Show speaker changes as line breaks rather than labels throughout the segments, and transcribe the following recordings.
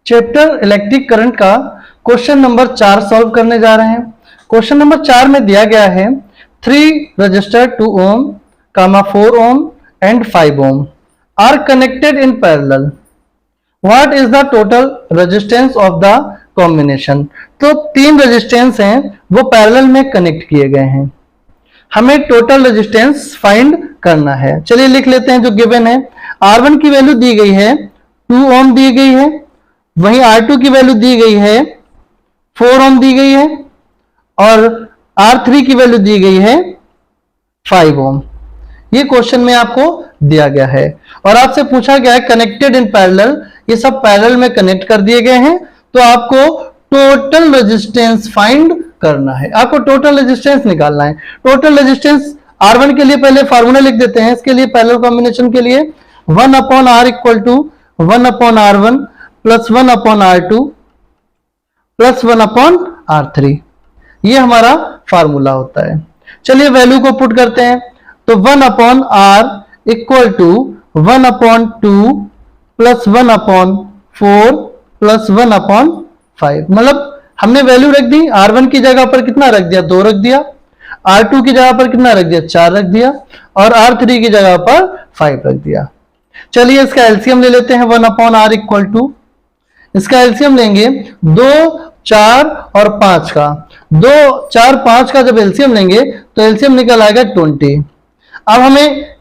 Chapter electric current का question number 4 solve करने जा रहे हैं। क्वेश्चन नंबर 4 में दिया गया है 3 resistor 2 ohm, 4 ohm and 5 ohm are connected in parallel. What is the total resistance of the combination. तो 3 रेजिस्टेंस हैं वो पैरेलल में कनेक्ट किए गए हैं, हमें टोटल रेजिस्टेंस फाइंड करना है। चलिए लिख लेते हैं जो गिवन है। R1 की वैल्यू दी गई है 2 ओम दी गई है, वहीं R2 की वैल्यू दी गई है 4 ओम दी गई है और R3 की वैल्यू दी गई है 5 ओम। ये क्वेश्चन में आपको दिया गया है और आपसे पूछा गया है कनेक्टेड इन पैरेलल, ये सब पैरेलल में कनेक्ट कर दिए गए हैं, तो आपको टोटल रेजिस्टेंस फाइंड करना है, आपको टोटल रेजिस्टेंस निकालना है। टोटल रेजिस्टेंस R1 के लिए पहले फार्मूला लिख देते हैं, इसके लिए पैरेलल कॉम्बिनेशन के लिए 1/R equal to 1/R1 plus 1/R2 plus 1/R3, ये हमारा फार्मूला होता है। चलिए वैल्यू को पुट करते हैं, तो 1/R equal to 1/2 plus 1/4 plus 1/5। मतलब हमने वैल्यू रख दी, R1 की जगह पर कितना रख दिया, 2 रख दिया, R2 की जगह पर कितना रख दिया, 4 रख दिया और R3 की जगह पर 5 रख दिया। चलिए इसका एलसीएम ले लेते हैं 1/R इक्वल टू, इसका एलसीएम लेंगे 2, 4 और 5 का। 2, 4, 5 का जब एलसीएम लेंगे तो एलसीएम निकल आएगा 20। अब हमें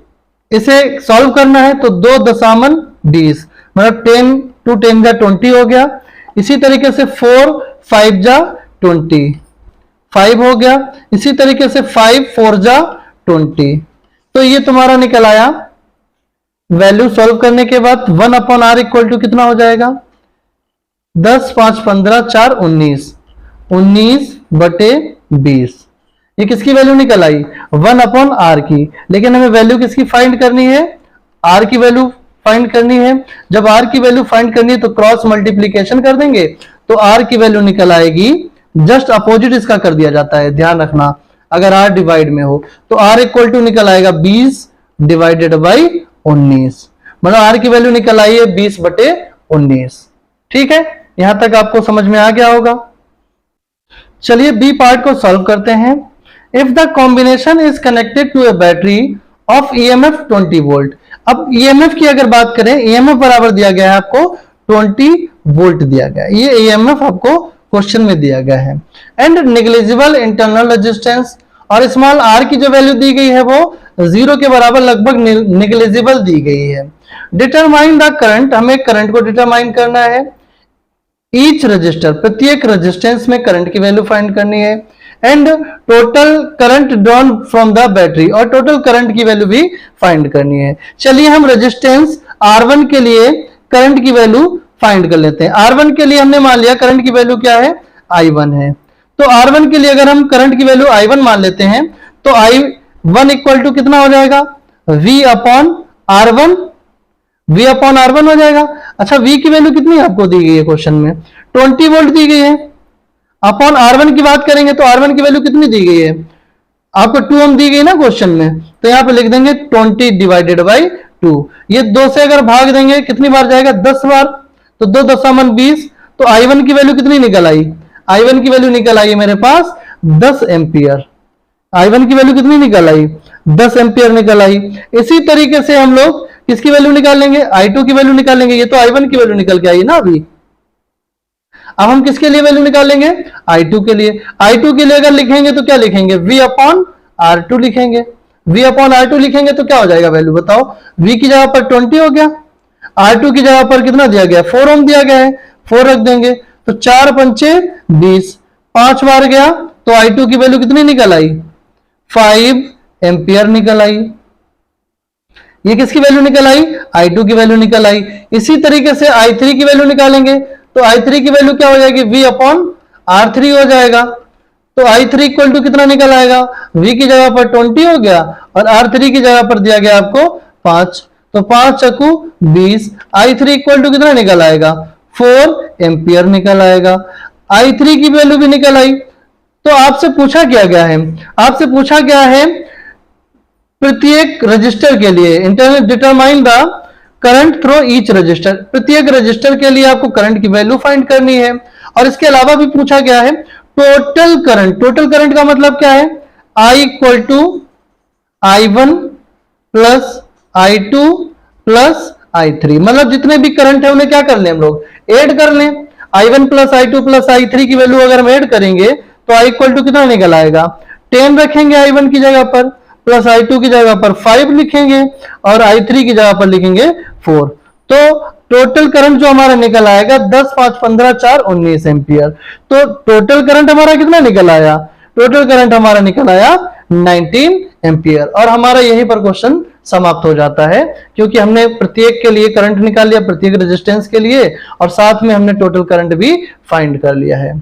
इसे सॉल्व करना है, तो 2 दशामन 20 मतलब 10 2 10 जा 20 हो गया। इसी तरीके से 4 5 जा 20 5 हो गया। इसी तरीके से 5 4 जा 20। तो ये तुम्हारा निकल आया। वैल्यू सॉल्व करने के बाद 1/R इक्वल टू कितना हो जाएगा, 10 5 15 4 19 19/20। ये किसकी वैल्यू निकल आई, 1/R की। लेकिन हमें वैल्यू किसकी फाइंड करनी है, R की वैल्यू फाइंड करनी है। जब R की वैल्यू फाइंड करनी है तो क्रॉस मल्टीप्लीकेशन कर देंगे, तो R की वैल्यू निकल आएगी, जस्ट अपोजिट इसका कर दिया जाता है, ध्यान रखना। अगर R डिवाइड में हो तो R इक्वल टू निकल आएगा 20 डिवाइडेड बाई 19, मतलब R की वैल्यू निकल आई है 20/19। ठीक है, यहां तक आपको समझ में आ गया होगा। चलिए बी पार्ट को सॉल्व करते हैं। If the combination is connected to a battery of EMF 20 volt. अब EMF की अगर बात करें, EMF बराबर दिया गया है आपको 20 वोल्ट दिया गया है, ये EMF आपको क्वेश्चन में दिया गया है। एंड नेग्लिजिबल इंटरनल रेजिस्टेंस, और स्मॉल r की जो वैल्यू दी गई है वो 0 के बराबर लगभग नेग्लिजिबल दी गई है। डिटरमाइन द करंट, हमें करंट को डिटरमाइन करना है। ईच रजिस्टर, प्रत्येक रेजिस्टेंस में करंट की वैल्यू फाइंड करनी है। And total current drawn from the battery, और टोटल करंट की वैल्यू भी फाइंड करनी है। चलिए हम रेजिस्टेंस R1 के लिए करंट की वैल्यू फाइंड कर लेते हैं। R1 के लिए हमने मान लिया करंट की वैल्यू क्या है, I1 है। तो R1 के लिए अगर हम करंट की वैल्यू I1 मान लेते हैं तो I1 इक्वल टू कितना हो जाएगा, V/R1 V/R1 हो जाएगा। अच्छा V की वैल्यू कितनी आपको दी गई है क्वेश्चन में, 20 वोल्ट दी गई है। अपॉन R1 की बात करेंगे तो R1 की वैल्यू कितनी दी गई है, आपको 2 ओम दी गई ना क्वेश्चन में, तो यहां पे लिख देंगे 20 डिवाइडेड बाई 2। ये 2 से अगर भाग देंगे कितनी बार जाएगा, 10 बार, तो 2 दशामन 20। तो I1 की वैल्यू कितनी निकल आई, I1 की वैल्यू निकल आई है मेरे पास 10 एम्पियर। I1 की वैल्यू कितनी निकल आई, 10 एम्पियर निकल आई। इसी तरीके से हम लोग किसकी वैल्यू निकाल लेंगे, I2 की वैल्यू निकाल लेंगे। ये तो I1 की वैल्यू निकल के आई ना अभी। अब हम किसके लिए वैल्यू निकालेंगे, I2 के लिए। I2 के लिए अगर लिखेंगे तो क्या लिखेंगे, V/R2 लिखेंगे। V/R2 लिखेंगे तो क्या हो जाएगा वैल्यू बताओ, V की जगह पर 20 हो गया, R2 की जगह पर कितना दिया गया, 4 ओम दिया गया है, 4 रख देंगे, तो 4 पंचे 20, 5 बार गया, तो I2 की वैल्यू कितनी निकल आई, 5 एम्पियर निकल आई। ये किसकी वैल्यू निकल आई, I2 की वैल्यू निकल आई। इसी तरीके से I3 की वैल्यू निकालेंगे तो I3 की वैल्यू क्या हो जाएगी, V/R3 हो जाएगा। तो I3 इक्वल टू कितना निकल आएगा, V की जगह पर 20 हो गया और R3 की जगह पर दिया गया आपको 5, तो 5 चकू 20। I3 इक्वल टू कितना निकल आएगा, 4 एम्पियर निकल आएगा। I3 की वैल्यू भी निकल आई। तो आपसे पूछा क्या गया है, आपसे पूछा गया है प्रत्येक रजिस्टर के लिए internal determine the current through each resistor, प्रत्येक रजिस्टर के लिए आपको करंट की वैल्यू फाइंड करनी है। और इसके अलावा भी पूछा गया है टोटल करंट। टोटल करंट का मतलब क्या है, I equal to I1 plus I2 plus I3, मतलब जितने भी करंट है उन्हें क्या कर लें हम लोग, ऐड कर लें। I1 plus I2 plus I3 की वैल्यू अगर हम ऐड करेंगे तो I इक्वल टू कितना निकल आएगा, 10 रखेंगे I1 की जगह पर, प्लस I2 की जगह पर 5 लिखेंगे और I3 की जगह पर लिखेंगे 4। तो टोटल करंट जो हमारा निकल आएगा 10, 5, 15, 4, 19 एम्पियर। तो टोटल करंट हमारा कितना निकल आया, टोटल करंट हमारा निकल आया 19 एम्पियर। और हमारा यहीं पर क्वेश्चन समाप्त हो जाता है, क्योंकि हमने प्रत्येक के लिए करंट निकाल लिया, प्रत्येक रेजिस्टेंस के लिए, और साथ में हमने टोटल करंट भी फाइंड कर लिया है।